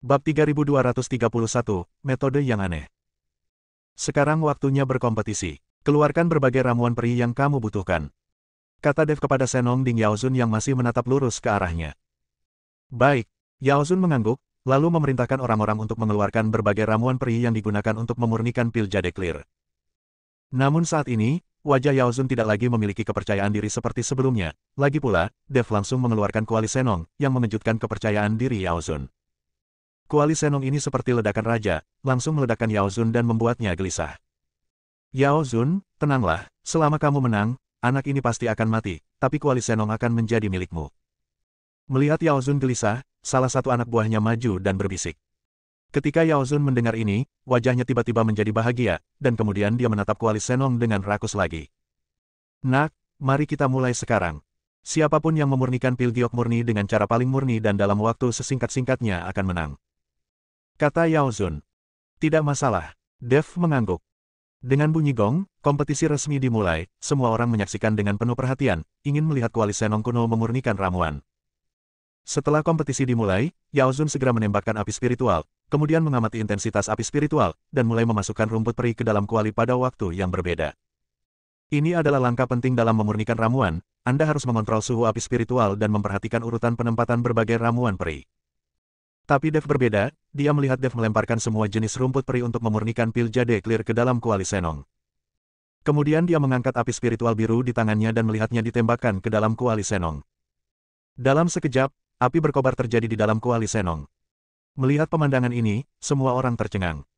Bab 3231, Metode yang aneh. Sekarang waktunya berkompetisi. Keluarkan berbagai ramuan peri yang kamu butuhkan. Kata Dev kepada Senong Ding Yaozun yang masih menatap lurus ke arahnya. Baik, Yaozun mengangguk, lalu memerintahkan orang-orang untuk mengeluarkan berbagai ramuan peri yang digunakan untuk memurnikan pil jade clear. Namun saat ini, wajah Yaozun tidak lagi memiliki kepercayaan diri seperti sebelumnya. Lagi pula, Dev langsung mengeluarkan kuali Senong, yang mengejutkan kepercayaan diri Yaozun. Kuali Senong ini seperti ledakan raja, langsung meledakkan Yaozun dan membuatnya gelisah. Yaozun, tenanglah, selama kamu menang, anak ini pasti akan mati, tapi kuali Senong akan menjadi milikmu. Melihat Yaozun gelisah, salah satu anak buahnya maju dan berbisik. Ketika Yaozun mendengar ini, wajahnya tiba-tiba menjadi bahagia, dan kemudian dia menatap kuali Senong dengan rakus lagi. Nak, mari kita mulai sekarang. Siapapun yang memurnikan pil giok murni dengan cara paling murni dan dalam waktu sesingkat-singkatnya akan menang. Kata Yaozun. Tidak masalah. Dev mengangguk. Dengan bunyi gong, kompetisi resmi dimulai, semua orang menyaksikan dengan penuh perhatian, ingin melihat kuali Senong kuno memurnikan ramuan. Setelah kompetisi dimulai, Yaozun segera menembakkan api spiritual, kemudian mengamati intensitas api spiritual, dan mulai memasukkan rumput peri ke dalam kuali pada waktu yang berbeda. Ini adalah langkah penting dalam memurnikan ramuan, Anda harus mengontrol suhu api spiritual dan memperhatikan urutan penempatan berbagai ramuan peri. Tapi Dev berbeda, dia melihat Dev melemparkan semua jenis rumput peri untuk memurnikan pil jade clear ke dalam kuali Senong. Kemudian dia mengangkat api spiritual biru di tangannya dan melihatnya ditembakkan ke dalam kuali Senong. Dalam sekejap, api berkobar terjadi di dalam kuali Senong. Melihat pemandangan ini, semua orang tercengang.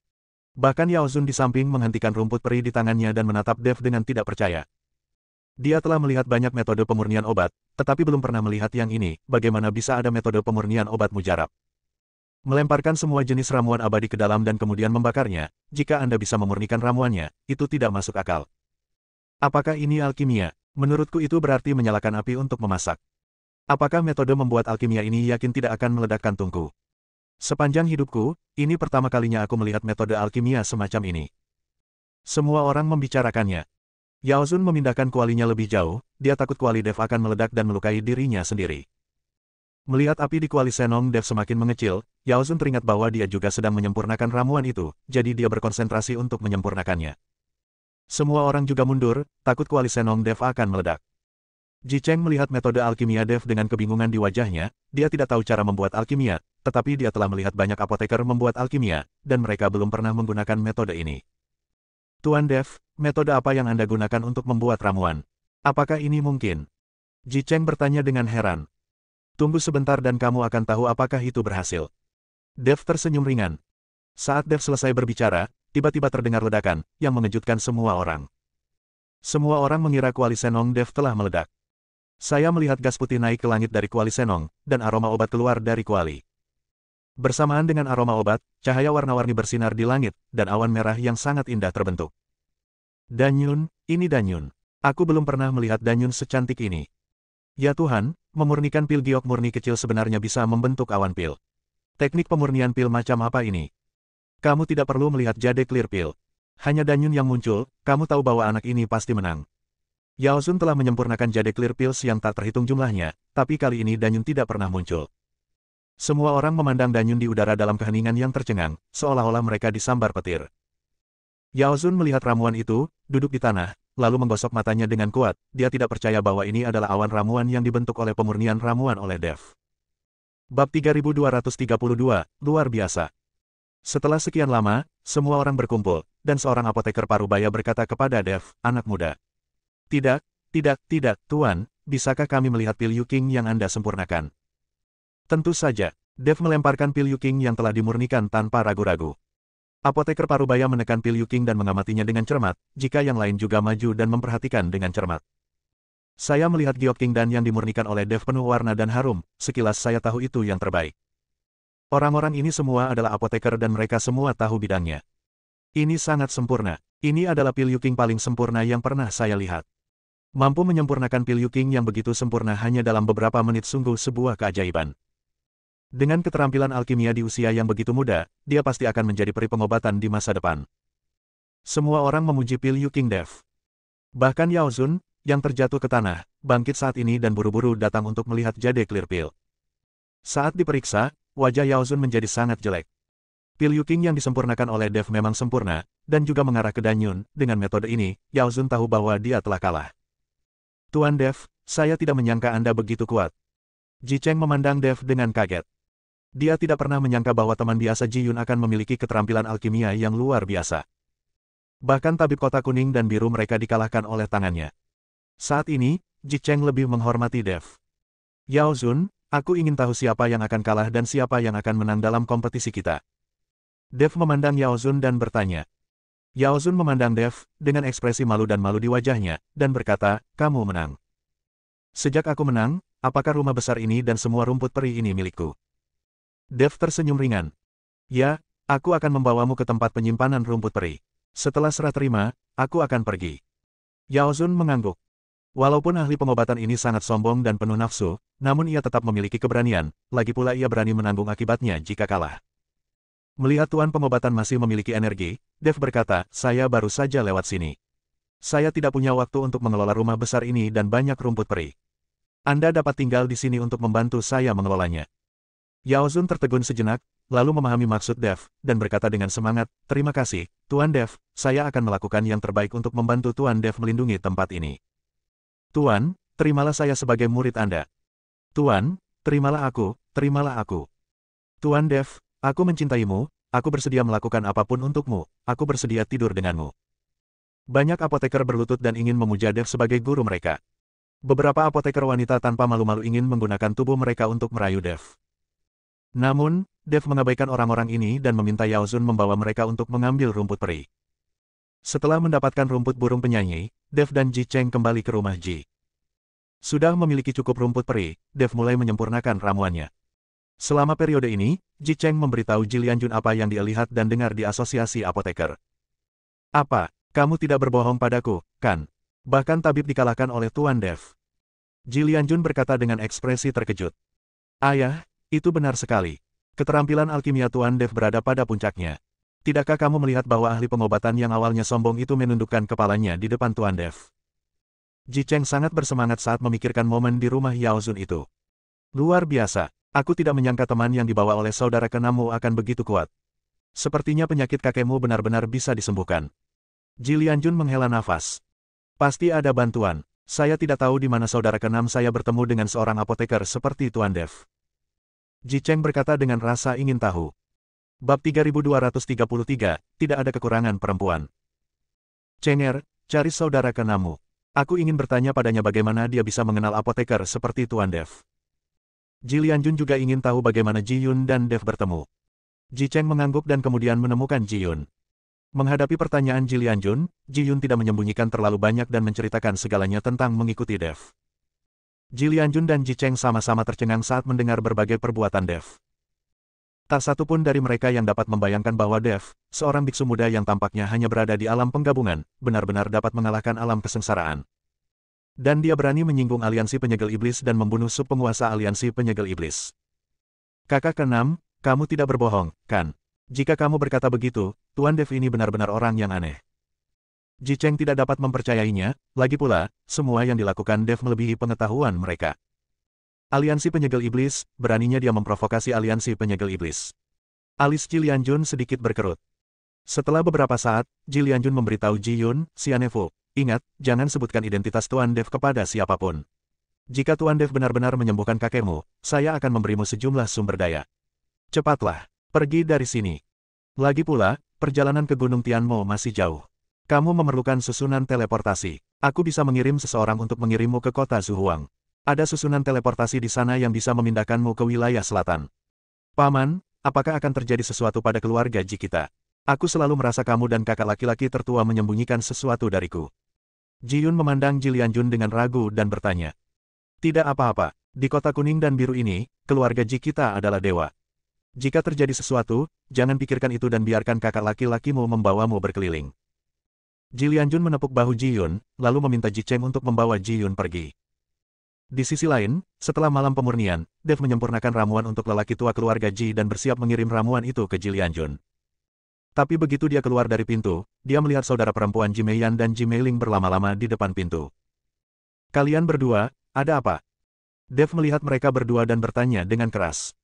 Bahkan Yaozun di samping menghentikan rumput peri di tangannya dan menatap Dev dengan tidak percaya. Dia telah melihat banyak metode pemurnian obat, tetapi belum pernah melihat yang ini, bagaimana bisa ada metode pemurnian obat mujarab. Melemparkan semua jenis ramuan abadi ke dalam dan kemudian membakarnya, jika Anda bisa memurnikan ramuannya, itu tidak masuk akal. Apakah ini alkimia? Menurutku itu berarti menyalakan api untuk memasak. Apakah metode membuat alkimia ini yakin tidak akan meledakkan tungku? Sepanjang hidupku, ini pertama kalinya aku melihat metode alkimia semacam ini. Semua orang membicarakannya. Yaozun memindahkan kualinya lebih jauh, dia takut kuali Dev akan meledak dan melukai dirinya sendiri. Melihat api di kuali Senong Dev semakin mengecil, Yaozun teringat bahwa dia juga sedang menyempurnakan ramuan itu, jadi dia berkonsentrasi untuk menyempurnakannya. Semua orang juga mundur, takut kuali Senong Dev akan meledak. Ji Cheng melihat metode alkimia Dev dengan kebingungan di wajahnya, dia tidak tahu cara membuat alkimia, tetapi dia telah melihat banyak apoteker membuat alkimia, dan mereka belum pernah menggunakan metode ini. Tuan Dev, metode apa yang Anda gunakan untuk membuat ramuan? Apakah ini mungkin? Ji Cheng bertanya dengan heran. Tunggu sebentar dan kamu akan tahu apakah itu berhasil. Dev tersenyum ringan. Saat Dev selesai berbicara, tiba-tiba terdengar ledakan, yang mengejutkan semua orang. Semua orang mengira kuali Senong Dev telah meledak. Saya melihat gas putih naik ke langit dari kuali Senong, dan aroma obat keluar dari kuali. Bersamaan dengan aroma obat, cahaya warna-warni bersinar di langit, dan awan merah yang sangat indah terbentuk. Danyun, ini Danyun. Aku belum pernah melihat Danyun secantik ini. Ya Tuhan, memurnikan pil giok murni kecil sebenarnya bisa membentuk awan pil. Teknik pemurnian pil macam apa ini? Kamu tidak perlu melihat jade clear pil. Hanya Danyun yang muncul, kamu tahu bahwa anak ini pasti menang. Yaozun telah menyempurnakan jade clear pills yang tak terhitung jumlahnya, tapi kali ini Danyun tidak pernah muncul. Semua orang memandang Danyun di udara dalam keheningan yang tercengang, seolah-olah mereka disambar petir. Yaozun melihat ramuan itu, duduk di tanah, lalu menggosok matanya dengan kuat, dia tidak percaya bahwa ini adalah awan ramuan yang dibentuk oleh pemurnian ramuan oleh Dev. Bab 3232, luar biasa. Setelah sekian lama, semua orang berkumpul, dan seorang apoteker parubaya berkata kepada Dev, anak muda. Tidak, Tuan, bisakah kami melihat pil Yuking yang Anda sempurnakan? Tentu saja, Dev melemparkan pil Yuking yang telah dimurnikan tanpa ragu-ragu. Apoteker parubaya menekan pil Yuking dan mengamatinya dengan cermat, jika yang lain juga maju dan memperhatikan dengan cermat. Saya melihat giok King Dan yang dimurnikan oleh Dev penuh warna dan harum, sekilas saya tahu itu yang terbaik. Orang-orang ini semua adalah apoteker dan mereka semua tahu bidangnya. Ini sangat sempurna. Ini adalah pil Yuking paling sempurna yang pernah saya lihat. Mampu menyempurnakan pil Yuking yang begitu sempurna hanya dalam beberapa menit sungguh sebuah keajaiban. Dengan keterampilan alkimia di usia yang begitu muda, dia pasti akan menjadi peri pengobatan di masa depan. Semua orang memuji pil Yuking Dev. Bahkan Yaozun, yang terjatuh ke tanah, bangkit saat ini dan buru-buru datang untuk melihat jade clear pil. Saat diperiksa, wajah Yao Zun menjadi sangat jelek. Pil Yuking yang disempurnakan oleh Dev memang sempurna, dan juga mengarah ke Dan Yun. Dengan metode ini, Yao Zun tahu bahwa dia telah kalah. Tuan Dev, saya tidak menyangka Anda begitu kuat. Ji Cheng memandang Dev dengan kaget. Dia tidak pernah menyangka bahwa teman biasa Ji Yun akan memiliki keterampilan alkimia yang luar biasa. Bahkan tabib kota kuning dan biru mereka dikalahkan oleh tangannya. Saat ini, Ji Cheng lebih menghormati Dev. Yao Zun, aku ingin tahu siapa yang akan kalah dan siapa yang akan menang dalam kompetisi kita. Dev memandang Yao Zun dan bertanya. Yao Zun memandang Dev, dengan ekspresi malu dan malu di wajahnya, dan berkata, kamu menang. Sejak aku menang, apakah rumah besar ini dan semua rumput peri ini milikku? Dev tersenyum ringan. Ya, aku akan membawamu ke tempat penyimpanan rumput peri. Setelah serah terima, aku akan pergi. Yao Zun mengangguk. Walaupun ahli pengobatan ini sangat sombong dan penuh nafsu, namun ia tetap memiliki keberanian, lagi pula ia berani menanggung akibatnya jika kalah. Melihat tuan pengobatan masih memiliki energi, Dev berkata, saya baru saja lewat sini. Saya tidak punya waktu untuk mengelola rumah besar ini dan banyak rumput peri. Anda dapat tinggal di sini untuk membantu saya mengelolanya. Yao Zun tertegun sejenak, lalu memahami maksud Dev, dan berkata dengan semangat, terima kasih, Tuan Dev, saya akan melakukan yang terbaik untuk membantu Tuan Dev melindungi tempat ini. Tuan, terimalah saya sebagai murid Anda. Tuan, terimalah aku, terimalah aku. Tuan Dev, aku mencintaimu, aku bersedia melakukan apapun untukmu, aku bersedia tidur denganmu. Banyak apoteker berlutut dan ingin memuja Dev sebagai guru mereka. Beberapa apoteker wanita tanpa malu-malu ingin menggunakan tubuh mereka untuk merayu Dev. Namun, Dev mengabaikan orang-orang ini dan meminta Yao Zun membawa mereka untuk mengambil rumput peri. Setelah mendapatkan rumput burung penyanyi, Dev dan Ji Cheng kembali ke rumah Ji. Sudah memiliki cukup rumput peri, Dev mulai menyempurnakan ramuannya. Selama periode ini, Ji Cheng memberitahu Ji Lianjun apa yang dia lihat dan dengar di asosiasi apoteker. Apa, kamu tidak berbohong padaku, kan? Bahkan tabib dikalahkan oleh Tuan Dev. Ji Lianjun berkata dengan ekspresi terkejut. Ayah, itu benar sekali. Keterampilan alkimia Tuan Dev berada pada puncaknya. Tidakkah kamu melihat bahwa ahli pengobatan yang awalnya sombong itu menundukkan kepalanya di depan Tuan Dev? Ji Cheng sangat bersemangat saat memikirkan momen di rumah Yao Zun itu. Luar biasa, aku tidak menyangka teman yang dibawa oleh saudara keenammu akan begitu kuat. Sepertinya penyakit kakekmu benar-benar bisa disembuhkan. Ji Lianjun menghela nafas. Pasti ada bantuan. Saya tidak tahu di mana saudara keenam saya bertemu dengan seorang apoteker seperti Tuan Dev. Ji Cheng berkata dengan rasa ingin tahu. Bab 3233, tidak ada kekurangan perempuan. Cenger, cari saudara keenammu. Aku ingin bertanya padanya bagaimana dia bisa mengenal apoteker seperti Tuan Dev. Ji Lianjun juga ingin tahu bagaimana Ji Yun dan Dev bertemu. Ji Cheng mengangguk dan kemudian menemukan Ji Yun. Menghadapi pertanyaan Ji Lianjun, Ji Yun tidak menyembunyikan terlalu banyak dan menceritakan segalanya tentang mengikuti Dev. Ji Lianjun dan Ji Cheng sama-sama tercengang saat mendengar berbagai perbuatan Dev. Tak satu pun dari mereka yang dapat membayangkan bahwa Dev, seorang biksu muda yang tampaknya hanya berada di alam penggabungan, benar-benar dapat mengalahkan alam kesengsaraan. Dan dia berani menyinggung aliansi penyegel iblis dan membunuh subpenguasa aliansi penyegel iblis. Kakak keenam, kamu tidak berbohong, kan? Jika kamu berkata begitu, Tuan Dev ini benar-benar orang yang aneh. Ji Cheng tidak dapat mempercayainya, lagi pula, semua yang dilakukan Dev melebihi pengetahuan mereka. Aliansi penyegel iblis, beraninya dia memprovokasi aliansi penyegel iblis. Alis Ji Lianjun sedikit berkerut. Setelah beberapa saat, Ji Lianjun memberitahu Ji Yun, Xianefu, ingat, jangan sebutkan identitas Tuan Dev kepada siapapun. Jika Tuan Dev benar-benar menyembuhkan kakekmu, saya akan memberimu sejumlah sumber daya. Cepatlah, pergi dari sini. Lagi pula, perjalanan ke Gunung Tianmo masih jauh. Kamu memerlukan susunan teleportasi. Aku bisa mengirim seseorang untuk mengirimmu ke kota Zuhuang. Ada susunan teleportasi di sana yang bisa memindahkanmu ke wilayah selatan. Paman, apakah akan terjadi sesuatu pada keluarga Ji kita? Aku selalu merasa kamu dan kakak laki-laki tertua menyembunyikan sesuatu dariku. Ji Yun memandang Ji Lianjun dengan ragu dan bertanya. Tidak apa-apa, di kota kuning dan biru ini, keluarga Ji kita adalah dewa. Jika terjadi sesuatu, jangan pikirkan itu dan biarkan kakak laki-lakimu membawamu berkeliling. Ji Lianjun menepuk bahu Ji Yun, lalu meminta Ji Cheng untuk membawa Ji Yun pergi. Di sisi lain, setelah malam pemurnian, Dev menyempurnakan ramuan untuk lelaki tua keluarga Ji dan bersiap mengirim ramuan itu ke Ji Lianjun. Tapi begitu dia keluar dari pintu, dia melihat saudara perempuan Ji Meiyan dan Ji Meiling berlama-lama di depan pintu. Kalian berdua, ada apa? Dev melihat mereka berdua dan bertanya dengan keras.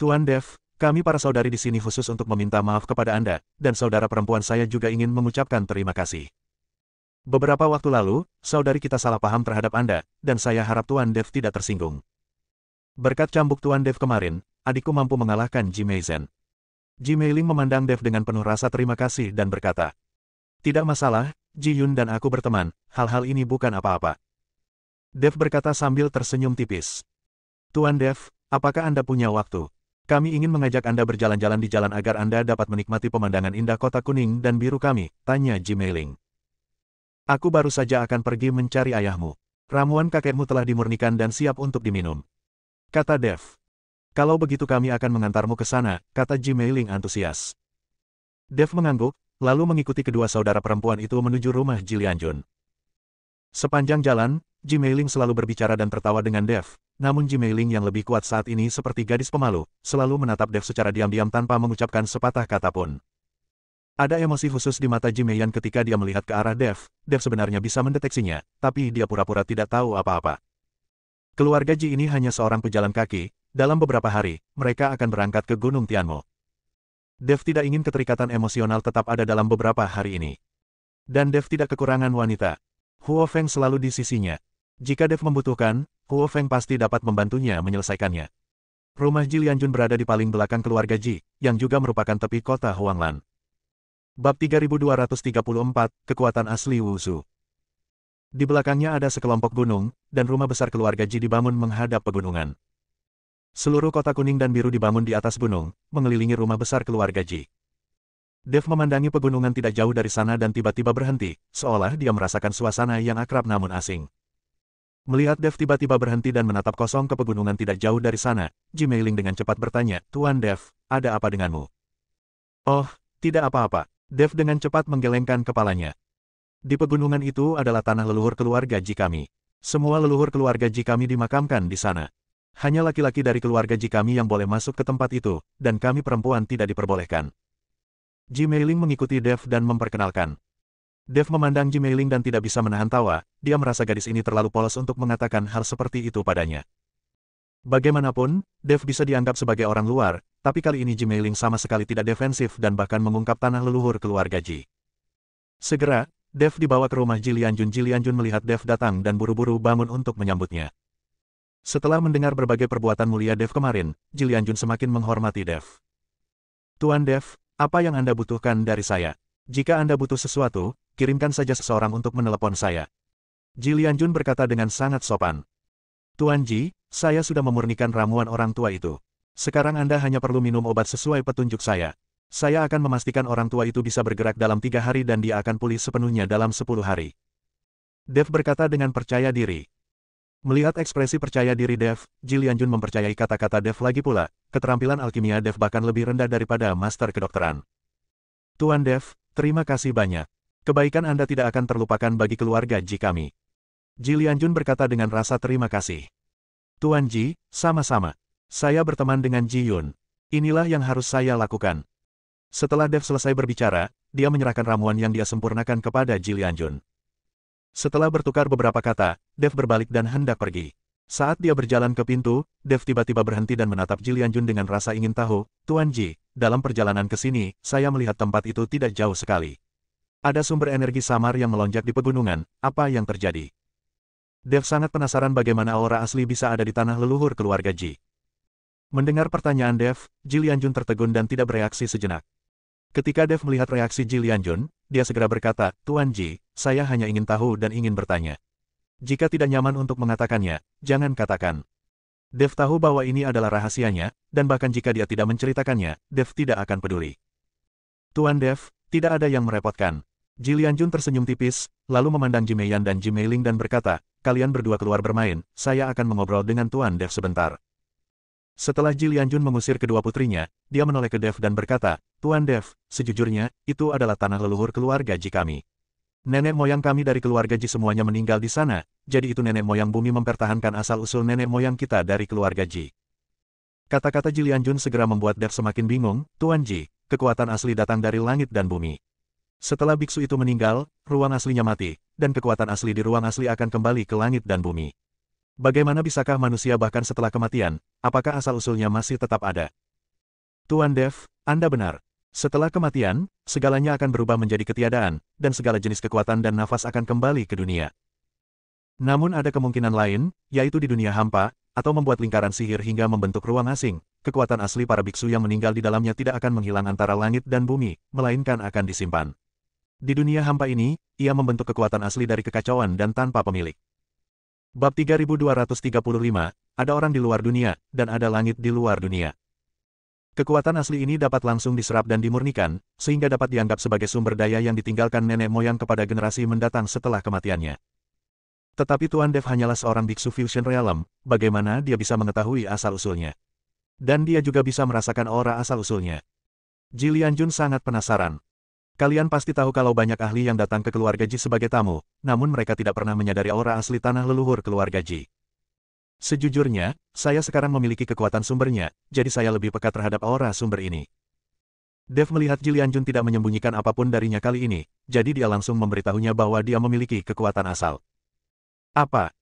Tuan Dev, kami para saudari di sini khusus untuk meminta maaf kepada Anda, dan saudara perempuan saya juga ingin mengucapkan terima kasih. Beberapa waktu lalu, saudari kita salah paham terhadap Anda, dan saya harap Tuan Dev tidak tersinggung. Berkat cambuk Tuan Dev kemarin, adikku mampu mengalahkan Ji Meizhen. Ji Meiling memandang Dev dengan penuh rasa terima kasih dan berkata, "Tidak masalah, Ji Yun dan aku berteman, hal-hal ini bukan apa-apa." Dev berkata sambil tersenyum tipis. "Tuan Dev, apakah Anda punya waktu? Kami ingin mengajak Anda berjalan-jalan di jalan agar Anda dapat menikmati pemandangan indah kota kuning dan biru kami," tanya Ji Meiling. "Aku baru saja akan pergi mencari ayahmu. Ramuan kakekmu telah dimurnikan dan siap untuk diminum," kata Dev. "Kalau begitu kami akan mengantarmu ke sana," kata Ji Meiling antusias. Dev mengangguk, lalu mengikuti kedua saudara perempuan itu menuju rumah Ji Lianjun. Sepanjang jalan, Ji Meiling selalu berbicara dan tertawa dengan Dev, namun Ji Meiling yang lebih kuat saat ini seperti gadis pemalu, selalu menatap Dev secara diam-diam tanpa mengucapkan sepatah kata pun. Ada emosi khusus di mata Ji Meiyan ketika dia melihat ke arah Dev. Dev sebenarnya bisa mendeteksinya, tapi dia pura-pura tidak tahu apa-apa. Keluarga Ji ini hanya seorang pejalan kaki, dalam beberapa hari, mereka akan berangkat ke Gunung Tianmo. Dev tidak ingin keterikatan emosional tetap ada dalam beberapa hari ini. Dan Dev tidak kekurangan wanita. Huo Feng selalu di sisinya. Jika Dev membutuhkan, Huo Feng pasti dapat membantunya menyelesaikannya. Rumah Ji Lianjun berada di paling belakang keluarga Ji, yang juga merupakan tepi kota Huanglan. Bab 3234, Kekuatan Asli Wushu. Di belakangnya ada sekelompok gunung, dan rumah besar keluarga Ji dibangun menghadap pegunungan. Seluruh kota kuning dan biru dibangun di atas gunung, mengelilingi rumah besar keluarga Ji. Dev memandangi pegunungan tidak jauh dari sana dan tiba-tiba berhenti, seolah dia merasakan suasana yang akrab namun asing. Melihat Dev tiba-tiba berhenti dan menatap kosong ke pegunungan tidak jauh dari sana, Ji Meiling dengan cepat bertanya, "Tuan Dev, ada apa denganmu?" "Oh, tidak apa-apa." Dev dengan cepat menggelengkan kepalanya. "Di pegunungan itu adalah tanah leluhur keluarga Ji kami. Semua leluhur keluarga Ji kami dimakamkan di sana. Hanya laki-laki dari keluarga Ji kami yang boleh masuk ke tempat itu, dan kami perempuan tidak diperbolehkan." Ji Meiling mengikuti Dev dan memperkenalkan. Dev memandang Ji Meiling dan tidak bisa menahan tawa, dia merasa gadis ini terlalu polos untuk mengatakan hal seperti itu padanya. Bagaimanapun, Dev bisa dianggap sebagai orang luar, tapi kali ini Ji Meiling sama sekali tidak defensif dan bahkan mengungkap tanah leluhur keluarga Ji. Segera, Dev dibawa ke rumah Ji Lianjun. Ji Lianjun melihat Dev datang dan buru-buru bangun untuk menyambutnya. Setelah mendengar berbagai perbuatan mulia Dev kemarin, Ji Lianjun semakin menghormati Dev. "Tuan Dev, apa yang Anda butuhkan dari saya? Jika Anda butuh sesuatu, kirimkan saja seseorang untuk menelepon saya." Ji Lianjun berkata dengan sangat sopan. "Tuan Ji, saya sudah memurnikan ramuan orang tua itu. Sekarang Anda hanya perlu minum obat sesuai petunjuk saya. Saya akan memastikan orang tua itu bisa bergerak dalam 3 hari dan dia akan pulih sepenuhnya dalam 10 hari. Dev berkata dengan percaya diri. Melihat ekspresi percaya diri Dev, Ji Lianjun mempercayai kata-kata Dev lagi pula. Keterampilan alkimia Dev bahkan lebih rendah daripada master kedokteran. "Tuan Dev, terima kasih banyak. Kebaikan Anda tidak akan terlupakan bagi keluarga Ji kami." Ji Lianjun berkata dengan rasa terima kasih. "Tuan Ji, sama-sama. Saya berteman dengan Ji Yun. Inilah yang harus saya lakukan." Setelah Dev selesai berbicara, dia menyerahkan ramuan yang dia sempurnakan kepada Ji Lianjun. Setelah bertukar beberapa kata, Dev berbalik dan hendak pergi. Saat dia berjalan ke pintu, Dev tiba-tiba berhenti dan menatap Ji Lianjun dengan rasa ingin tahu, "Tuan Ji, dalam perjalanan ke sini, saya melihat tempat itu tidak jauh sekali. Ada sumber energi samar yang melonjak di pegunungan, apa yang terjadi?" Dev sangat penasaran bagaimana aura asli bisa ada di tanah leluhur keluarga Ji. Mendengar pertanyaan Dev, Ji Lianjun tertegun dan tidak bereaksi sejenak. Ketika Dev melihat reaksi Ji Lianjun, dia segera berkata, "Tuan Ji, saya hanya ingin tahu dan ingin bertanya. Jika tidak nyaman untuk mengatakannya, jangan katakan." Dev tahu bahwa ini adalah rahasianya, dan bahkan jika dia tidak menceritakannya, Dev tidak akan peduli. "Tuan Dev, tidak ada yang merepotkan." Ji Lianjun tersenyum tipis, lalu memandang Ji Meiyan dan Ji Meiling dan berkata, "Kalian berdua keluar bermain, saya akan mengobrol dengan Tuan Dev sebentar." Setelah Ji Lianjun mengusir kedua putrinya, dia menoleh ke Dev dan berkata, "Tuan Dev, sejujurnya, itu adalah tanah leluhur keluarga Ji kami. Nenek moyang kami dari keluarga Ji semuanya meninggal di sana, jadi itu nenek moyang bumi mempertahankan asal-usul nenek moyang kita dari keluarga Ji." Kata-kata Ji Lianjun segera membuat Dev semakin bingung. "Tuan Ji, kekuatan asli datang dari langit dan bumi. Setelah biksu itu meninggal, ruang aslinya mati, dan kekuatan asli di ruang asli akan kembali ke langit dan bumi. Bagaimana bisakah manusia bahkan setelah kematian, apakah asal-usulnya masih tetap ada?" Tuan Dev, Anda benar. Setelah kematian, segalanya akan berubah menjadi ketiadaan, dan segala jenis kekuatan dan nafas akan kembali ke dunia. Namun ada kemungkinan lain, yaitu di dunia hampa, atau membuat lingkaran sihir hingga membentuk ruang asing. Kekuatan asli para biksu yang meninggal di dalamnya tidak akan menghilang antara langit dan bumi, melainkan akan disimpan. Di dunia hampa ini, ia membentuk kekuatan asli dari kekacauan dan tanpa pemilik. Bab 3235, ada orang di luar dunia, dan ada langit di luar dunia. Kekuatan asli ini dapat langsung diserap dan dimurnikan, sehingga dapat dianggap sebagai sumber daya yang ditinggalkan nenek moyang kepada generasi mendatang setelah kematiannya. Tetapi Tuan Dev hanyalah seorang biksu Fusion Realm, bagaimana dia bisa mengetahui asal-usulnya? Dan dia juga bisa merasakan aura asal-usulnya. Ji Lianjun sangat penasaran. Kalian pasti tahu kalau banyak ahli yang datang ke keluarga Ji sebagai tamu, namun mereka tidak pernah menyadari aura asli tanah leluhur keluarga Ji. Sejujurnya, saya sekarang memiliki kekuatan sumbernya, jadi saya lebih peka terhadap aura sumber ini. Dev melihat Ji Lianjun tidak menyembunyikan apapun darinya kali ini, jadi dia langsung memberitahunya bahwa dia memiliki kekuatan asal. Apa?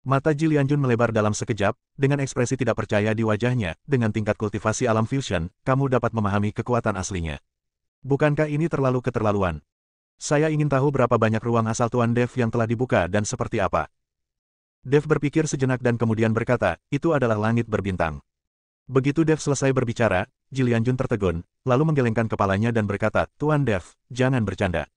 Mata Ji Lianjun melebar dalam sekejap, dengan ekspresi tidak percaya di wajahnya, dengan tingkat kultivasi alam fusion, kamu dapat memahami kekuatan aslinya. Bukankah ini terlalu keterlaluan? Saya ingin tahu berapa banyak ruang asal Tuan Dev yang telah dibuka dan seperti apa. Dev berpikir sejenak dan kemudian berkata, itu adalah langit berbintang. Begitu Dev selesai berbicara, Ji Lianjun tertegun, lalu menggelengkan kepalanya dan berkata, Tuan Dev, jangan bercanda.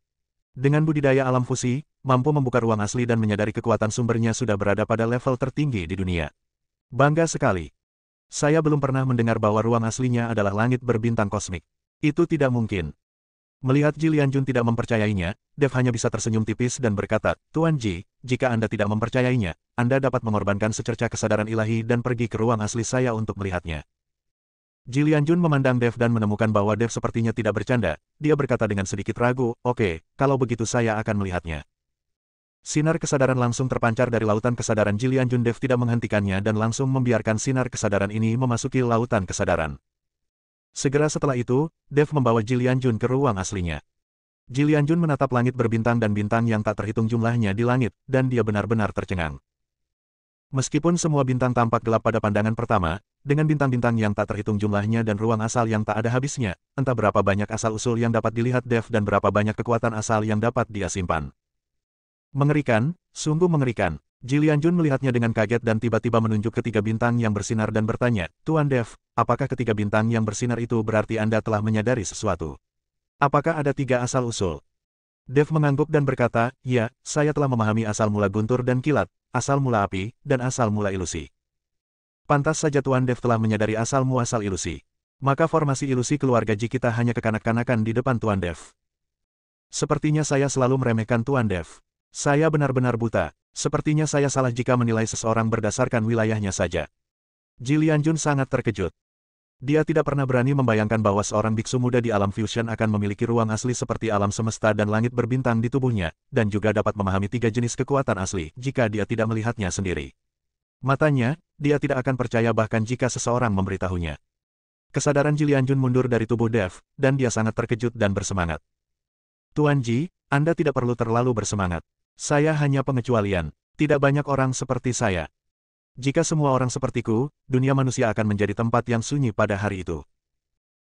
Dengan budidaya alam fusi, mampu membuka ruang asli dan menyadari kekuatan sumbernya sudah berada pada level tertinggi di dunia. Bangga sekali. Saya belum pernah mendengar bahwa ruang aslinya adalah langit berbintang kosmik. Itu tidak mungkin. Melihat Ji Lianjun tidak mempercayainya, Dev hanya bisa tersenyum tipis dan berkata, Tuan Ji, jika Anda tidak mempercayainya, Anda dapat mengorbankan secerca kesadaran ilahi dan pergi ke ruang asli saya untuk melihatnya. Ji Lianjun memandang Dev dan menemukan bahwa Dev sepertinya tidak bercanda. Dia berkata dengan sedikit ragu, oke, kalau begitu saya akan melihatnya. Sinar kesadaran langsung terpancar dari lautan kesadaran Ji Lianjun. Dev tidak menghentikannya dan langsung membiarkan sinar kesadaran ini memasuki lautan kesadaran. Segera setelah itu, Dev membawa Ji Lianjun ke ruang aslinya. Ji Lianjun menatap langit berbintang dan bintang yang tak terhitung jumlahnya di langit, dan dia benar-benar tercengang. Meskipun semua bintang tampak gelap pada pandangan pertama, dengan bintang-bintang yang tak terhitung jumlahnya dan ruang asal yang tak ada habisnya, entah berapa banyak asal-usul yang dapat dilihat Dev dan berapa banyak kekuatan asal yang dapat dia simpan. Mengerikan, sungguh mengerikan. Ji Lianjun melihatnya dengan kaget dan tiba-tiba menunjuk ketiga bintang yang bersinar dan bertanya, Tuan Dev, apakah ketiga bintang yang bersinar itu berarti Anda telah menyadari sesuatu? Apakah ada tiga asal-usul? Dev mengangguk dan berkata, ya, saya telah memahami asal mula guntur dan kilat, asal mula api, dan asal mula ilusi. Pantas saja Tuan Dev telah menyadari asal muasal ilusi. Maka formasi ilusi keluarga Ji kita hanya kekanak-kanakan di depan Tuan Dev. Sepertinya saya selalu meremehkan Tuan Dev. Saya benar-benar buta. Sepertinya saya salah jika menilai seseorang berdasarkan wilayahnya saja. Ji Lianjun sangat terkejut. Dia tidak pernah berani membayangkan bahwa seorang biksu muda di alam fusion akan memiliki ruang asli seperti alam semesta dan langit berbintang di tubuhnya, dan juga dapat memahami tiga jenis kekuatan asli jika dia tidak melihatnya sendiri. Matanya, dia tidak akan percaya bahkan jika seseorang memberitahunya. Kesadaran Ji Lianjun mundur dari tubuh Dev, dan dia sangat terkejut dan bersemangat. Tuan Ji, Anda tidak perlu terlalu bersemangat. Saya hanya pengecualian. Tidak banyak orang seperti saya. Jika semua orang sepertiku, dunia manusia akan menjadi tempat yang sunyi pada hari itu.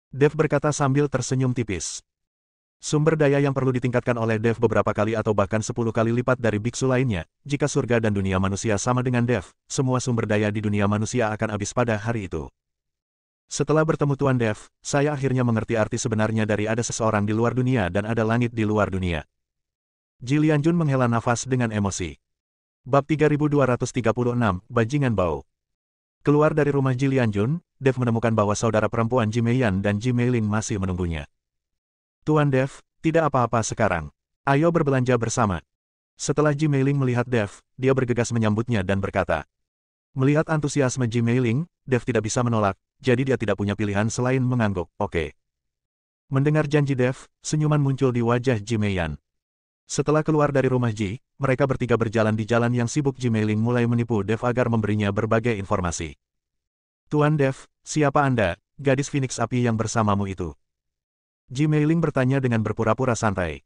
Dev berkata sambil tersenyum tipis. Sumber daya yang perlu ditingkatkan oleh Dev beberapa kali atau bahkan 10 kali lipat dari biksu lainnya. Jika surga dan dunia manusia sama dengan Dev, semua sumber daya di dunia manusia akan habis pada hari itu. Setelah bertemu Tuan Dev, saya akhirnya mengerti arti sebenarnya dari ada seseorang di luar dunia dan ada langit di luar dunia. Ji Lianjun menghela nafas dengan emosi. Bab 3236, Bajingan Bau. Keluar dari rumah Ji Lianjun, Dev menemukan bahwa saudara perempuan Ji Meiyan dan Ji Meiling masih menunggunya. Tuan Dev, tidak apa-apa sekarang. Ayo berbelanja bersama. Setelah Ji Meiling melihat Dev, dia bergegas menyambutnya dan berkata. Melihat antusiasme Ji Meiling, Dev tidak bisa menolak, jadi dia tidak punya pilihan selain mengangguk, oke. Mendengar janji Dev, senyuman muncul di wajah Ji Meiyan. Setelah keluar dari rumah Ji, mereka bertiga berjalan di jalan yang sibuk. Ji Meiling mulai menipu Dev agar memberinya berbagai informasi. Tuan Dev, siapa Anda, gadis Phoenix Api yang bersamamu itu? Ji Meiling bertanya dengan berpura-pura santai.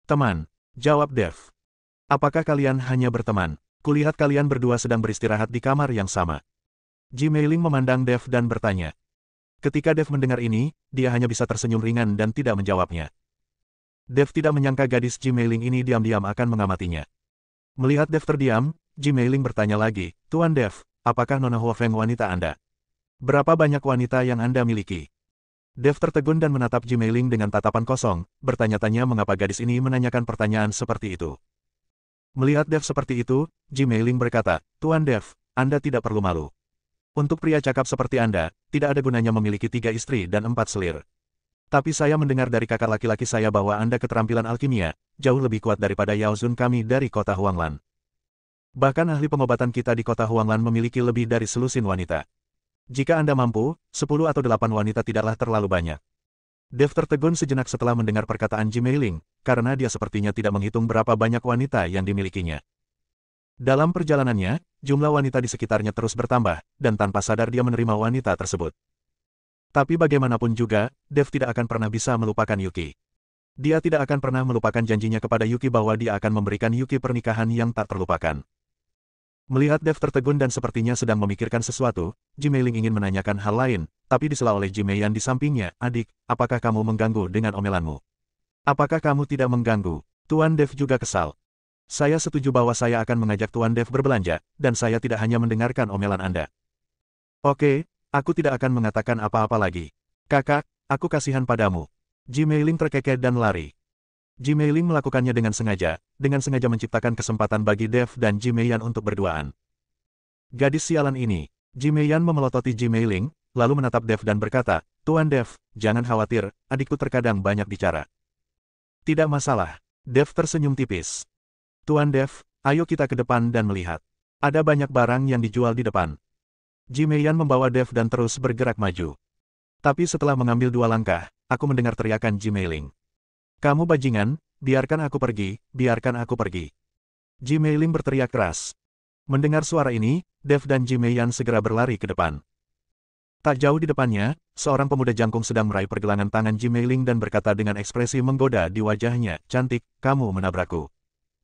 Teman, jawab Dev. Apakah kalian hanya berteman? Kulihat kalian berdua sedang beristirahat di kamar yang sama. Ji Meiling memandang Dev dan bertanya. Ketika Dev mendengar ini, dia hanya bisa tersenyum ringan dan tidak menjawabnya. Dev tidak menyangka gadis Ji Meiling ini diam-diam akan mengamatinya. Melihat Dev terdiam, Ji Meiling bertanya lagi, Tuan Dev, apakah Nona Huofeng wanita Anda? Berapa banyak wanita yang Anda miliki? Dev tertegun dan menatap Ji Meiling dengan tatapan kosong, bertanya-tanya mengapa gadis ini menanyakan pertanyaan seperti itu. Melihat Dev seperti itu, Ji Meiling berkata, Tuan Dev, Anda tidak perlu malu. Untuk pria cakap seperti Anda, tidak ada gunanya memiliki 3 istri dan 4 selir. Tapi saya mendengar dari kakak laki-laki saya bahwa Anda keterampilan alkimia, jauh lebih kuat daripada Yao Zun kami dari kota Huanglan. Bahkan ahli pengobatan kita di kota Huanglan memiliki lebih dari selusin wanita. Jika Anda mampu, 10 atau 8 wanita tidaklah terlalu banyak. Dev tertegun sejenak setelah mendengar perkataan Ji Meiling, karena dia sepertinya tidak menghitung berapa banyak wanita yang dimilikinya. Dalam perjalanannya, jumlah wanita di sekitarnya terus bertambah, dan tanpa sadar dia menerima wanita tersebut. Tapi bagaimanapun juga, Dev tidak akan pernah bisa melupakan Yuki. Dia tidak akan pernah melupakan janjinya kepada Yuki bahwa dia akan memberikan Yuki pernikahan yang tak terlupakan. Melihat Dev tertegun dan sepertinya sedang memikirkan sesuatu, Ji Meiling ingin menanyakan hal lain, tapi disela oleh Ji Meiyan di sampingnya, Adik, apakah kamu mengganggu dengan omelanmu? Apakah kamu tidak mengganggu? Tuan Dev juga kesal. Saya setuju bahwa saya akan mengajak Tuan Dev berbelanja, dan saya tidak hanya mendengarkan omelan Anda. Oke, aku tidak akan mengatakan apa-apa lagi. Kakak, aku kasihan padamu. Ji Meiling terkekeh dan lari. Ji Meiling melakukannya dengan sengaja menciptakan kesempatan bagi Dev dan Ji Meiyan untuk berduaan. Gadis sialan ini, Ji Meiyan memelototi Ji Meiling, lalu menatap Dev dan berkata, Tuan Dev, jangan khawatir, adikku terkadang banyak bicara. Tidak masalah. Dev tersenyum tipis. Tuan Dev, ayo kita ke depan dan melihat. Ada banyak barang yang dijual di depan. Ji Meiyan membawa Dev dan terus bergerak maju. Tapi setelah mengambil 2 langkah, aku mendengar teriakan Ji Meiling. Kamu bajingan, biarkan aku pergi, biarkan aku pergi. Ji Meiling berteriak keras. Mendengar suara ini, Dev dan Ji Meiyan segera berlari ke depan. Tak jauh di depannya, seorang pemuda jangkung sedang meraih pergelangan tangan Ji Meiling dan berkata dengan ekspresi menggoda di wajahnya, cantik, kamu menabrakku.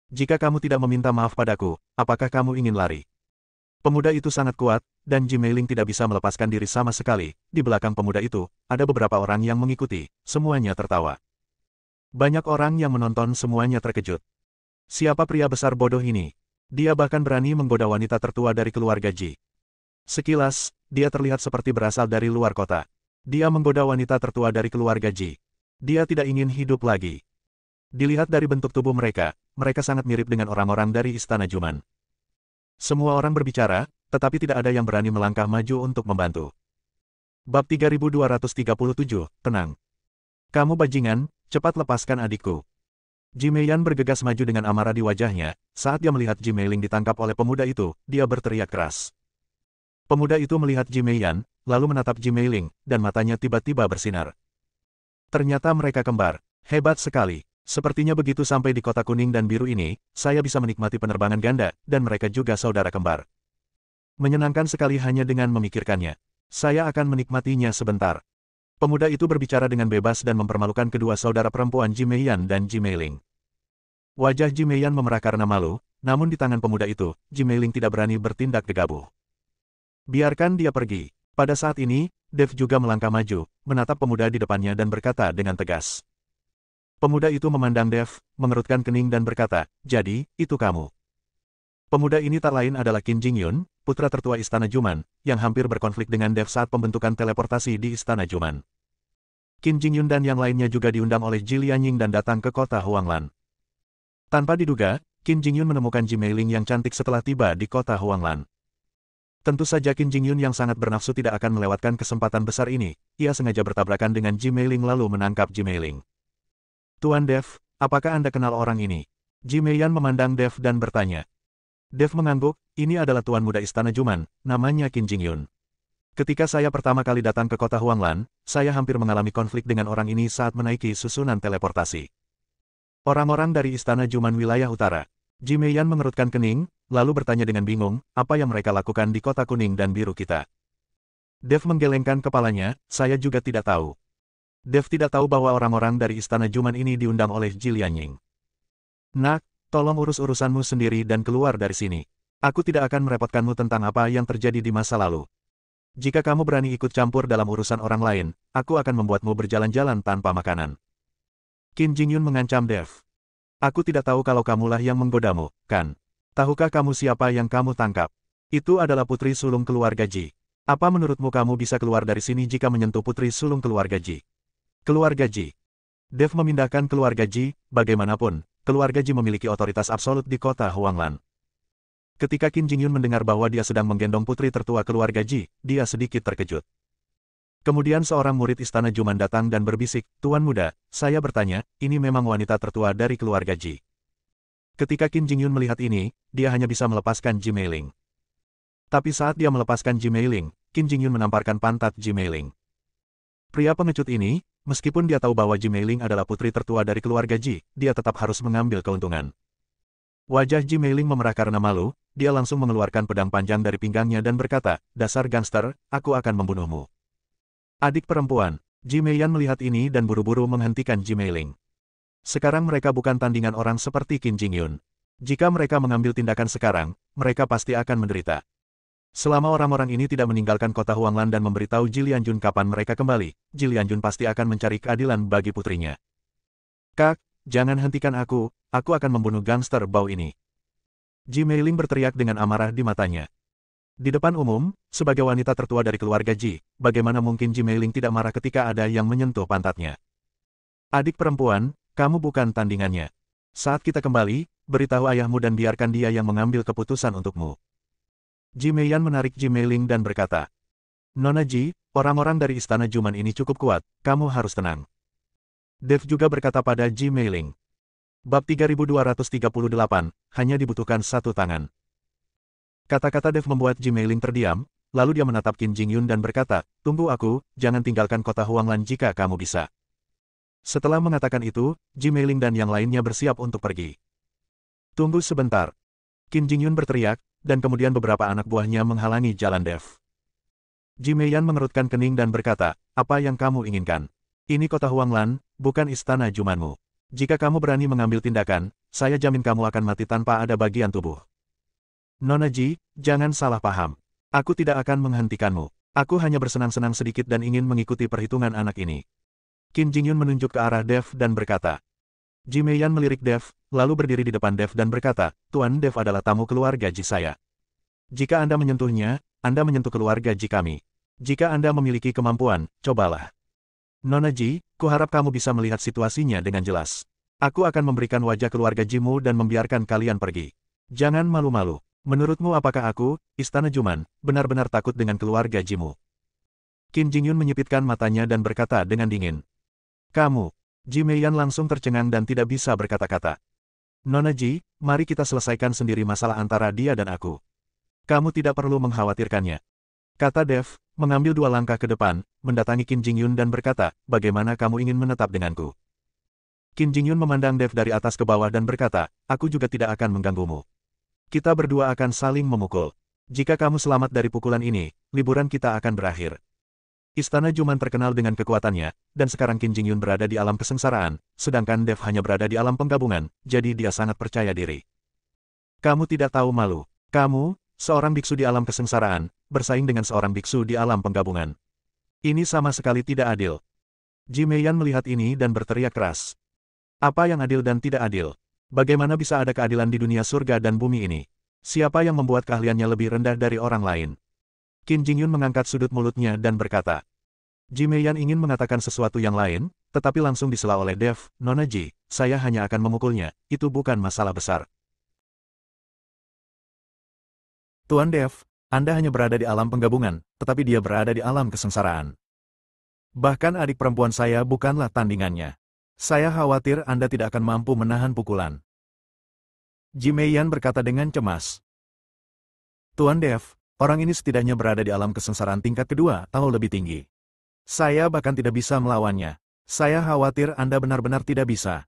Jika kamu tidak meminta maaf padaku, apakah kamu ingin lari? Pemuda itu sangat kuat, dan Ji Meiling tidak bisa melepaskan diri sama sekali. Di belakang pemuda itu, ada beberapa orang yang mengikuti, semuanya tertawa. Banyak orang yang menonton semuanya terkejut. Siapa pria besar bodoh ini? Dia bahkan berani menggoda wanita tertua dari keluarga Ji. Sekilas, dia terlihat seperti berasal dari luar kota. Dia menggoda wanita tertua dari keluarga Ji. Dia tidak ingin hidup lagi. Dilihat dari bentuk tubuh mereka sangat mirip dengan orang-orang dari Istana Juman. Semua orang berbicara, tetapi tidak ada yang berani melangkah maju untuk membantu. Bab 3237, tenang. Kamu bajingan, cepat lepaskan adikku. Ji Meiyan bergegas maju dengan amarah di wajahnya, saat dia melihat Ji Meiling ditangkap oleh pemuda itu, dia berteriak keras. Pemuda itu melihat Ji Meiyan, lalu menatap Ji Meiling, dan matanya tiba-tiba bersinar. Ternyata mereka kembar, hebat sekali. Sepertinya begitu sampai di kota kuning dan biru ini, saya bisa menikmati penerbangan ganda, dan mereka juga saudara kembar. Menyenangkan sekali hanya dengan memikirkannya. Saya akan menikmatinya sebentar. Pemuda itu berbicara dengan bebas dan mempermalukan kedua saudara perempuan Ji Meiyan dan Ji Meiling. Wajah Ji Meiyan memerah karena malu, namun di tangan pemuda itu, Ji Meiling tidak berani bertindak gegabah. Biarkan dia pergi. Pada saat ini, Dev juga melangkah maju, menatap pemuda di depannya dan berkata dengan tegas. Pemuda itu memandang Dev, mengerutkan kening dan berkata, jadi, itu kamu. Pemuda ini tak lain adalah Qin Jingyun, putra tertua Istana Juman, yang hampir berkonflik dengan Dev saat pembentukan teleportasi di Istana Juman. Qin Jingyun dan yang lainnya juga diundang oleh Ji Lianying dan datang ke kota Huanglan. Tanpa diduga, Qin Jingyun menemukan Ji Meiling yang cantik setelah tiba di kota Huanglan. Tentu saja Qin Jingyun yang sangat bernafsu tidak akan melewatkan kesempatan besar ini, ia sengaja bertabrakan dengan Ji Meiling lalu menangkap Ji Meiling. Tuan Dev, apakah Anda kenal orang ini? Ji Meiyan memandang Dev dan bertanya. Dev mengangguk, ini adalah Tuan Muda Istana Juman, namanya Qin Jingyun. Ketika saya pertama kali datang ke kota Huanglan, saya hampir mengalami konflik dengan orang ini saat menaiki susunan teleportasi. Orang-orang dari Istana Juman wilayah utara. Ji Meiyan mengerutkan kening, lalu bertanya dengan bingung, apa yang mereka lakukan di kota kuning dan biru kita. Dev menggelengkan kepalanya, saya juga tidak tahu. Dev tidak tahu bahwa orang-orang dari Istana Juman ini diundang oleh Ji Lianying. Nak, tolong urus urusanmu sendiri dan keluar dari sini. Aku tidak akan merepotkanmu tentang apa yang terjadi di masa lalu. Jika kamu berani ikut campur dalam urusan orang lain, aku akan membuatmu berjalan-jalan tanpa makanan. Qin Jingyun mengancam Dev. Aku tidak tahu kalau kamulah yang menggodamu, kan? Tahukah kamu siapa yang kamu tangkap? Itu adalah putri sulung keluarga Ji. Apa menurutmu kamu bisa keluar dari sini jika menyentuh putri sulung keluarga Ji? Keluarga Ji. Dev memindahkan keluarga Ji, bagaimanapun, keluarga Ji memiliki otoritas absolut di kota Huanglan. Ketika Qin Jingyun mendengar bahwa dia sedang menggendong putri tertua keluarga Ji, dia sedikit terkejut. Kemudian seorang murid istana Juman datang dan berbisik, "Tuan muda, saya bertanya, ini memang wanita tertua dari keluarga Ji." Ketika Qin Jingyun melihat ini, dia hanya bisa melepaskan Ji Meiling. Tapi saat dia melepaskan Ji Meiling, Qin Jingyun menamparkan pantat Ji Meiling. Pria pengecut ini, meskipun dia tahu bahwa Ji Meiling adalah putri tertua dari keluarga Ji, dia tetap harus mengambil keuntungan. Wajah Ji Meiling memerah karena malu, dia langsung mengeluarkan pedang panjang dari pinggangnya dan berkata, "Dasar gangster, aku akan membunuhmu." Adik perempuan, Ji Meiyan melihat ini dan buru-buru menghentikan Ji Meiling. Sekarang mereka bukan tandingan orang seperti Qin Jingyun. Jika mereka mengambil tindakan sekarang, mereka pasti akan menderita. Selama orang-orang ini tidak meninggalkan kota Huanglan dan memberitahu Ji Lianjun kapan mereka kembali, Ji Lianjun pasti akan mencari keadilan bagi putrinya. "Kak, jangan hentikan aku akan membunuh gangster bau ini." Ji Meiling berteriak dengan amarah di matanya. Di depan umum, sebagai wanita tertua dari keluarga Ji, bagaimana mungkin Ji Meiling tidak marah ketika ada yang menyentuh pantatnya? "Adik perempuan, kamu bukan tandingannya. Saat kita kembali, beritahu ayahmu dan biarkan dia yang mengambil keputusan untukmu." Ji Meiyan menarik Ji Meiling dan berkata, "Nona Ji, orang-orang dari istana Juman ini cukup kuat, kamu harus tenang." Dev juga berkata pada Ji Meiling. Bab 3238, hanya dibutuhkan satu tangan. Kata-kata Dev membuat Ji Meiling terdiam, lalu dia menatap Qin Jingyun dan berkata, "Tunggu aku, jangan tinggalkan kota Huanglan jika kamu bisa." Setelah mengatakan itu, Ji Meiling dan yang lainnya bersiap untuk pergi. "Tunggu sebentar." Qin Jingyun berteriak, dan kemudian beberapa anak buahnya menghalangi jalan Dev. Ji Meiyan mengerutkan kening dan berkata, "Apa yang kamu inginkan? Ini kota Huanglan, bukan istana Jumanmu. Jika kamu berani mengambil tindakan, saya jamin kamu akan mati tanpa ada bagian tubuh." "Nona Ji, jangan salah paham. Aku tidak akan menghentikanmu. Aku hanya bersenang-senang sedikit dan ingin mengikuti perhitungan anak ini." Qin Jingyun menunjuk ke arah Dev dan berkata. Ji Meiyan melirik Dev, lalu berdiri di depan Dev dan berkata, "Tuan Dev adalah tamu keluarga Ji saya. Jika Anda menyentuhnya, Anda menyentuh keluarga Ji kami. Jika Anda memiliki kemampuan, cobalah." "Nona Ji, kuharap kamu bisa melihat situasinya dengan jelas. Aku akan memberikan wajah keluarga Jimu dan membiarkan kalian pergi. Jangan malu-malu. Menurutmu apakah aku, istana Juman, benar-benar takut dengan keluarga Jimu?" Qin Jingyun menyipitkan matanya dan berkata dengan dingin. "Kamu." Ji Meiyan langsung tercengang dan tidak bisa berkata-kata. "Nona Ji, mari kita selesaikan sendiri masalah antara dia dan aku. Kamu tidak perlu mengkhawatirkannya," kata Dev, mengambil 2 langkah ke depan, mendatangi Qin Jingyun dan berkata, "Bagaimana kamu ingin menetap denganku?" Qin Jingyun memandang Dev dari atas ke bawah dan berkata, "Aku juga tidak akan mengganggumu. Kita berdua akan saling memukul. Jika kamu selamat dari pukulan ini, liburan kita akan berakhir." Istana Juman terkenal dengan kekuatannya, dan sekarang Qin Jingyun berada di alam kesengsaraan, sedangkan Dev hanya berada di alam penggabungan, jadi dia sangat percaya diri. "Kamu tidak tahu malu. Kamu, seorang biksu di alam kesengsaraan, bersaing dengan seorang biksu di alam penggabungan. Ini sama sekali tidak adil." Ji Meiyan melihat ini dan berteriak keras. "Apa yang adil dan tidak adil? Bagaimana bisa ada keadilan di dunia surga dan bumi ini? Siapa yang membuat keahliannya lebih rendah dari orang lain?" Qin Jingyun mengangkat sudut mulutnya dan berkata. Ji Meiyan ingin mengatakan sesuatu yang lain, tetapi langsung disela oleh Dev, "Nona Ji, saya hanya akan memukulnya, itu bukan masalah besar." "Tuan Dev, Anda hanya berada di alam penggabungan, tetapi dia berada di alam kesengsaraan. Bahkan adik perempuan saya bukanlah tandingannya. Saya khawatir Anda tidak akan mampu menahan pukulan." Ji Meiyan berkata dengan cemas. "Tuan Dev, orang ini setidaknya berada di alam kesengsaraan tingkat kedua atau lebih tinggi. Saya bahkan tidak bisa melawannya. Saya khawatir Anda benar-benar tidak bisa."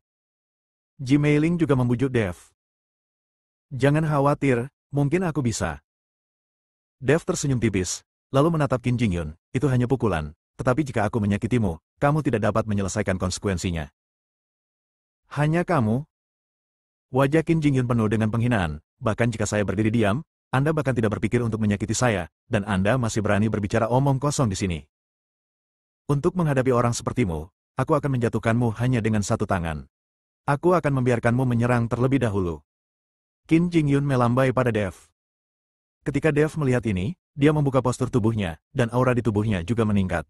Ji Meiling juga membujuk Dev. "Jangan khawatir, mungkin aku bisa." Dev tersenyum tipis, lalu menatap Qin Jingyun, "Itu hanya pukulan, tetapi jika aku menyakitimu, kamu tidak dapat menyelesaikan konsekuensinya." "Hanya kamu?" Wajah Qin Jingyun penuh dengan penghinaan, "Bahkan jika saya berdiri diam, Anda bahkan tidak berpikir untuk menyakiti saya, dan Anda masih berani berbicara omong kosong di sini. Untuk menghadapi orang sepertimu, aku akan menjatuhkanmu hanya dengan satu tangan. Aku akan membiarkanmu menyerang terlebih dahulu. Qin Jingyun melambai pada Dev. Ketika Dev melihat ini, dia membuka postur tubuhnya, dan aura di tubuhnya juga meningkat.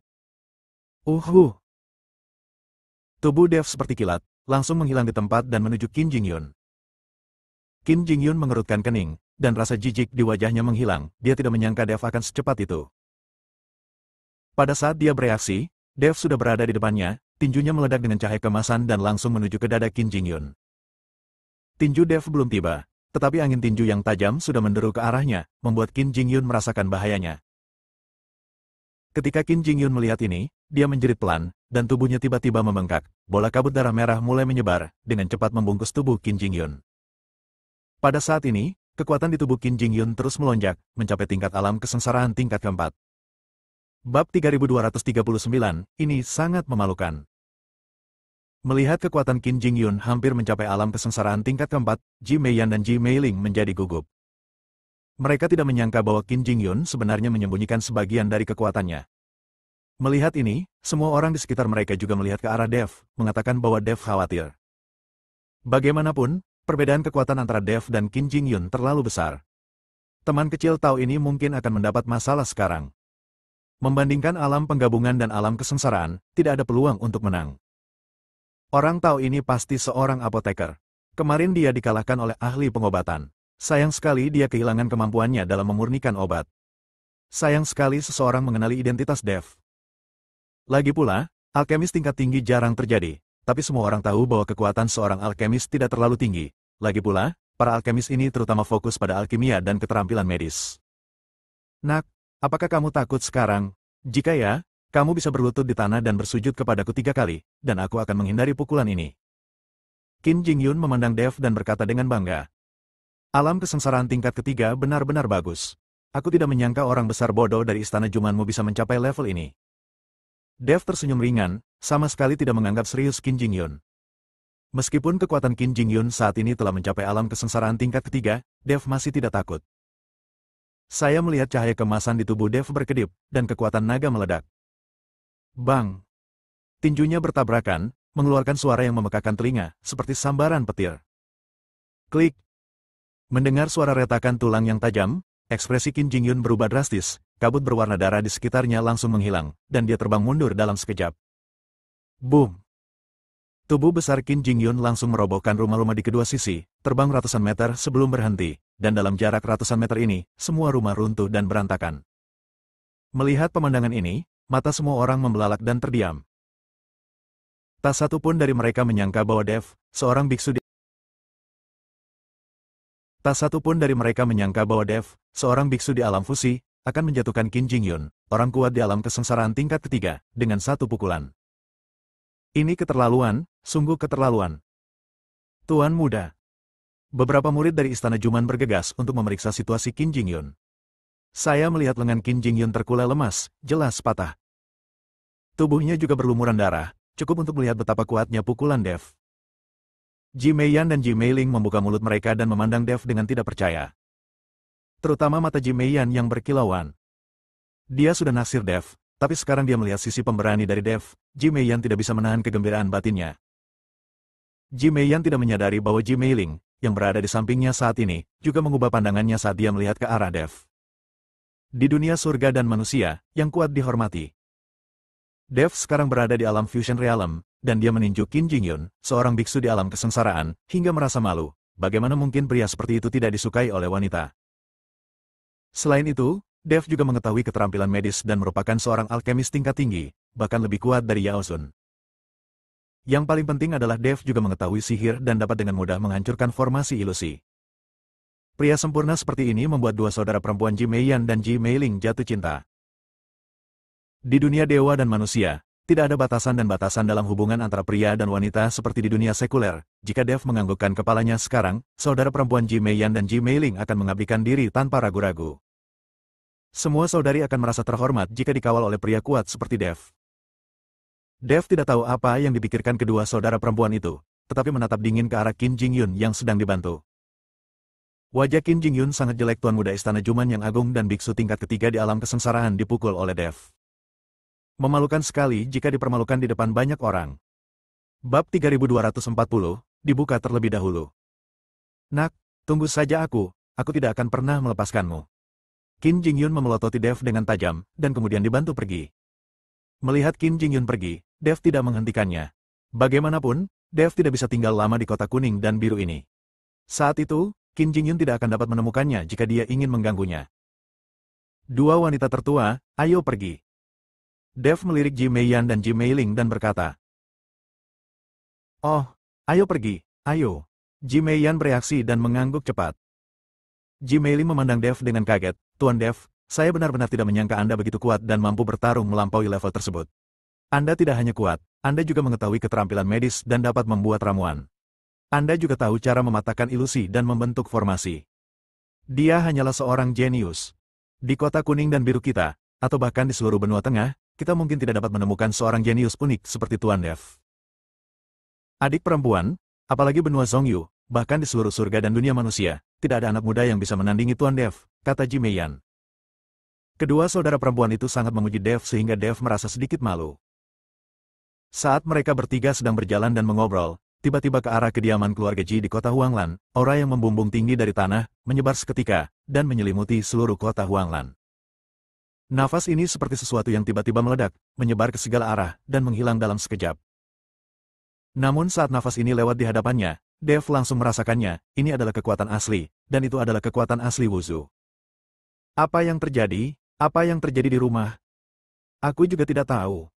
Tubuh Dev seperti kilat, langsung menghilang di tempat dan menuju Qin Jingyun. Qin Jingyun mengerutkan kening, dan rasa jijik di wajahnya menghilang, dia tidak menyangka Dev akan secepat itu. Pada saat dia bereaksi, Dev sudah berada di depannya, tinjunya meledak dengan cahaya kemasan dan langsung menuju ke dada Qin Jingyun. Tinju Dev belum tiba, tetapi angin tinju yang tajam sudah menderu ke arahnya, membuat Qin Jingyun merasakan bahayanya. Ketika Qin Jingyun melihat ini, dia menjerit pelan, dan tubuhnya tiba-tiba membengkak. Bola kabut darah merah mulai menyebar, dengan cepat membungkus tubuh Qin Jingyun. Pada saat ini, kekuatan di tubuh Qin Jingyun terus melonjak, mencapai tingkat alam kesengsaraan tingkat keempat. Bab 3239, ini sangat memalukan. Melihat kekuatan Qin Jingyun hampir mencapai alam kesengsaraan tingkat keempat, Ji Meiyan dan Ji Meiling menjadi gugup. Mereka tidak menyangka bahwa Qin Jingyun sebenarnya menyembunyikan sebagian dari kekuatannya. Melihat ini, semua orang di sekitar mereka juga melihat ke arah Dev, mengatakan bahwa Dev khawatir. Bagaimanapun, perbedaan kekuatan antara Dev dan Qin Jingyun terlalu besar. Teman kecil Tao ini mungkin akan mendapat masalah sekarang. Membandingkan alam penggabungan dan alam kesengsaraan, tidak ada peluang untuk menang. Orang Tao ini pasti seorang apoteker. Kemarin dia dikalahkan oleh ahli pengobatan. Sayang sekali dia kehilangan kemampuannya dalam memurnikan obat. Sayang sekali seseorang mengenali identitas Dev. Lagi pula, alkemis tingkat tinggi jarang terjadi, tapi semua orang tahu bahwa kekuatan seorang alkemis tidak terlalu tinggi. Lagi pula, para alkemis ini terutama fokus pada alkimia dan keterampilan medis. Nak, apakah kamu takut sekarang? Jika ya, kamu bisa berlutut di tanah dan bersujud kepadaku 3 kali, dan aku akan menghindari pukulan ini. Qin Jingyun memandang Dev dan berkata dengan bangga. Alam kesengsaraan tingkat ketiga benar-benar bagus. Aku tidak menyangka orang besar bodoh dari istana Jumanmu bisa mencapai level ini. Dev tersenyum ringan, sama sekali tidak menganggap serius Qin Jingyun. Meskipun kekuatan Qin Jingyun saat ini telah mencapai alam kesengsaraan tingkat ketiga, Dev masih tidak takut. Saya melihat cahaya kemasan di tubuh Dev berkedip, dan kekuatan naga meledak. Bang! Tinjunya bertabrakan, mengeluarkan suara yang memekakan telinga, seperti sambaran petir. Klik! Mendengar suara retakan tulang yang tajam, ekspresi Qin Jingyun berubah drastis, kabut berwarna darah di sekitarnya langsung menghilang, dan dia terbang mundur dalam sekejap. Boom! Tubuh besar Qin Jingyun langsung merobohkan rumah-rumah di kedua sisi, terbang ratusan meter sebelum berhenti, dan dalam jarak ratusan meter ini, semua rumah runtuh dan berantakan. Melihat pemandangan ini, mata semua orang membelalak dan terdiam. Tak satu pun dari mereka menyangka bahwa Dev, seorang biksu di alam fusi, akan menjatuhkan Qin Jingyun, orang kuat di alam kesengsaraan tingkat ketiga, dengan satu pukulan. Ini keterlaluan, sungguh keterlaluan. Tuan muda. Beberapa murid dari Istana Juman bergegas untuk memeriksa situasi Qin Jingyun. Saya melihat lengan Qin Jingyun terkulai lemas, jelas patah. Tubuhnya juga berlumuran darah, cukup untuk melihat betapa kuatnya pukulan Dev. Ji Meiyan dan Ji Meiling membuka mulut mereka dan memandang Dev dengan tidak percaya. Terutama mata Ji Meiyan yang berkilauan. Dia sudah naksir Dev, tapi sekarang dia melihat sisi pemberani dari Dev. Ji Meiyan tidak bisa menahan kegembiraan batinnya. Ji Meiyan tidak menyadari bahwa Ji Meiling, yang berada di sampingnya saat ini, juga mengubah pandangannya saat dia melihat ke arah Dev. Di dunia surga dan manusia, yang kuat dihormati. Dev sekarang berada di alam Fusion Realm, dan dia meninju Qin Jingyun, seorang biksu di alam kesengsaraan, hingga merasa malu. Bagaimana mungkin pria seperti itu tidak disukai oleh wanita? Selain itu, Dev juga mengetahui keterampilan medis dan merupakan seorang alkemis tingkat tinggi, bahkan lebih kuat dari Yao Sun. Yang paling penting adalah Dev juga mengetahui sihir dan dapat dengan mudah menghancurkan formasi ilusi. Pria sempurna seperti ini membuat dua saudara perempuan Ji Meiyan dan Ji Meiling jatuh cinta. Di dunia dewa dan manusia, tidak ada batasan dan batasan dalam hubungan antara pria dan wanita seperti di dunia sekuler. Jika Dev menganggukkan kepalanya sekarang, saudara perempuan Ji Meiyan dan Ji Meiling akan mengabdikan diri tanpa ragu-ragu. Semua saudari akan merasa terhormat jika dikawal oleh pria kuat seperti Dev. Dev tidak tahu apa yang dipikirkan kedua saudara perempuan itu, tetapi menatap dingin ke arah Qin Jingyun yang sedang dibantu. Wajah Qin Jingyun sangat jelek. Tuan muda Istana Juman yang agung dan biksu tingkat ketiga di alam kesengsaraan dipukul oleh Dev. Memalukan sekali jika dipermalukan di depan banyak orang. Bab 3240, dibuka terlebih dahulu. Nak, tunggu saja aku tidak akan pernah melepaskanmu. Qin Jingyun memelototi Dev dengan tajam, dan kemudian dibantu pergi. Melihat Qin Jingyun pergi, Dev tidak menghentikannya. Bagaimanapun, Dev tidak bisa tinggal lama di kota kuning dan biru ini. Saat itu, Qin Jingyun tidak akan dapat menemukannya jika dia ingin mengganggunya. Dua wanita tertua, ayo pergi. Dev melirik Ji Meiyan dan Ji Meiling dan berkata, "Oh, ayo pergi, ayo." Ji Meiyan bereaksi dan mengangguk cepat. Ji Meiling memandang Dev dengan kaget. "Tuan Dev, saya benar-benar tidak menyangka Anda begitu kuat dan mampu bertarung melampaui level tersebut. Anda tidak hanya kuat, Anda juga mengetahui keterampilan medis dan dapat membuat ramuan. Anda juga tahu cara mematahkan ilusi dan membentuk formasi. Dia hanyalah seorang jenius. Di kota kuning dan biru kita, atau bahkan di seluruh benua tengah, kita mungkin tidak dapat menemukan seorang jenius unik seperti Tuan Dev. Adik perempuan, apalagi benua Zhongyu, bahkan di seluruh surga dan dunia manusia, tidak ada anak muda yang bisa menandingi Tuan Dev," kata Ji Meiyan. Kedua saudara perempuan itu sangat memuji Dev sehingga Dev merasa sedikit malu. Saat mereka bertiga sedang berjalan dan mengobrol, tiba-tiba ke arah kediaman keluarga Ji di kota Huanglan, aura yang membumbung tinggi dari tanah, menyebar seketika, dan menyelimuti seluruh kota Huanglan. Nafas ini seperti sesuatu yang tiba-tiba meledak, menyebar ke segala arah, dan menghilang dalam sekejap. Namun saat nafas ini lewat di hadapannya, Dev langsung merasakannya, ini adalah kekuatan asli, dan itu adalah kekuatan asli Wuzu. Apa yang terjadi? Apa yang terjadi di rumah? Aku juga tidak tahu.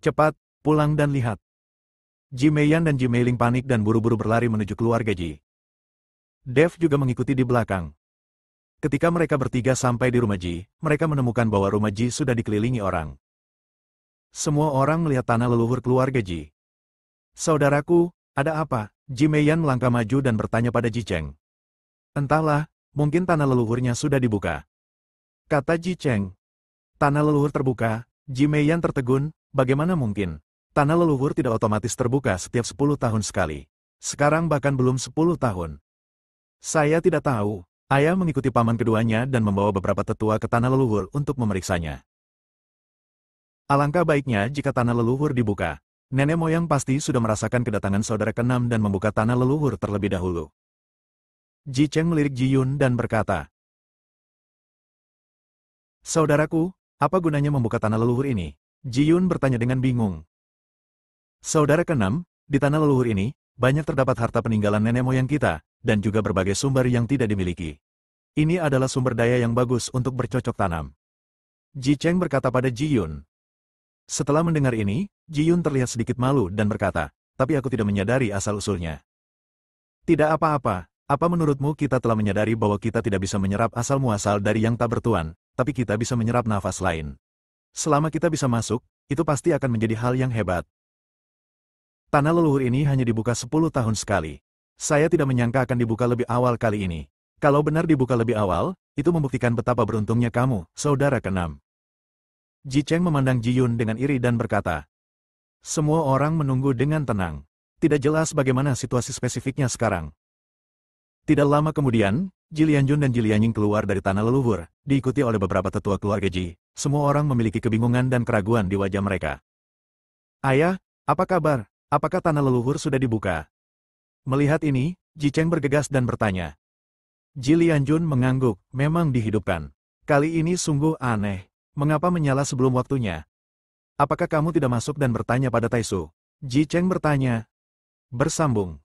Cepat, pulang dan lihat. Ji Meiyan dan Ji Meiling panik dan buru-buru berlari menuju keluarga Ji. Dev juga mengikuti di belakang. Ketika mereka bertiga sampai di rumah Ji, mereka menemukan bahwa rumah Ji sudah dikelilingi orang. Semua orang melihat tanah leluhur keluarga Ji. "Saudaraku, ada apa?" Ji Meiyan melangkah maju dan bertanya pada Ji Cheng. "Entahlah, mungkin tanah leluhurnya sudah dibuka," kata Ji Cheng. "Tanah leluhur terbuka?" Ji Meiyan tertegun, "Bagaimana mungkin? Tanah leluhur tidak otomatis terbuka setiap 10 tahun sekali. Sekarang bahkan belum 10 tahun. Saya tidak tahu." Ayah mengikuti paman keduanya dan membawa beberapa tetua ke tanah leluhur untuk memeriksanya. Alangkah baiknya jika tanah leluhur dibuka. Nenek moyang pasti sudah merasakan kedatangan saudara keenam dan membuka tanah leluhur terlebih dahulu. Ji Cheng melirik Ji Yun dan berkata, "Saudaraku, apa gunanya membuka tanah leluhur ini?" Ji Yun bertanya dengan bingung. "Saudara keenam, di tanah leluhur ini, banyak terdapat harta peninggalan nenek moyang kita, dan juga berbagai sumber yang tidak dimiliki. Ini adalah sumber daya yang bagus untuk bercocok tanam." Ji Cheng berkata pada Ji Yun. Setelah mendengar ini, Ji Yun terlihat sedikit malu dan berkata, "Tapi aku tidak menyadari asal-usulnya." "Tidak apa-apa, apa menurutmu kita telah menyadari bahwa kita tidak bisa menyerap asal-muasal dari yang tak bertuan, tapi kita bisa menyerap nafas lain. Selama kita bisa masuk, itu pasti akan menjadi hal yang hebat. Tanah leluhur ini hanya dibuka 10 tahun sekali. Saya tidak menyangka akan dibuka lebih awal kali ini. Kalau benar dibuka lebih awal, itu membuktikan betapa beruntungnya kamu, saudara keenam." Ji Cheng memandang Ji Yun dengan iri dan berkata, "Semua orang menunggu dengan tenang. Tidak jelas bagaimana situasi spesifiknya sekarang." Tidak lama kemudian, Ji Lianjun dan Ji Lianying keluar dari tanah leluhur, diikuti oleh beberapa tetua keluarga Ji. Semua orang memiliki kebingungan dan keraguan di wajah mereka. "Ayah, apa kabar? Apakah tanah leluhur sudah dibuka?" Melihat ini, Ji Cheng bergegas dan bertanya. Ji Lianjun mengangguk, "Memang dihidupkan. Kali ini sungguh aneh. Mengapa menyala sebelum waktunya? Apakah kamu tidak masuk dan bertanya pada Taisu?" Ji Cheng bertanya. Bersambung.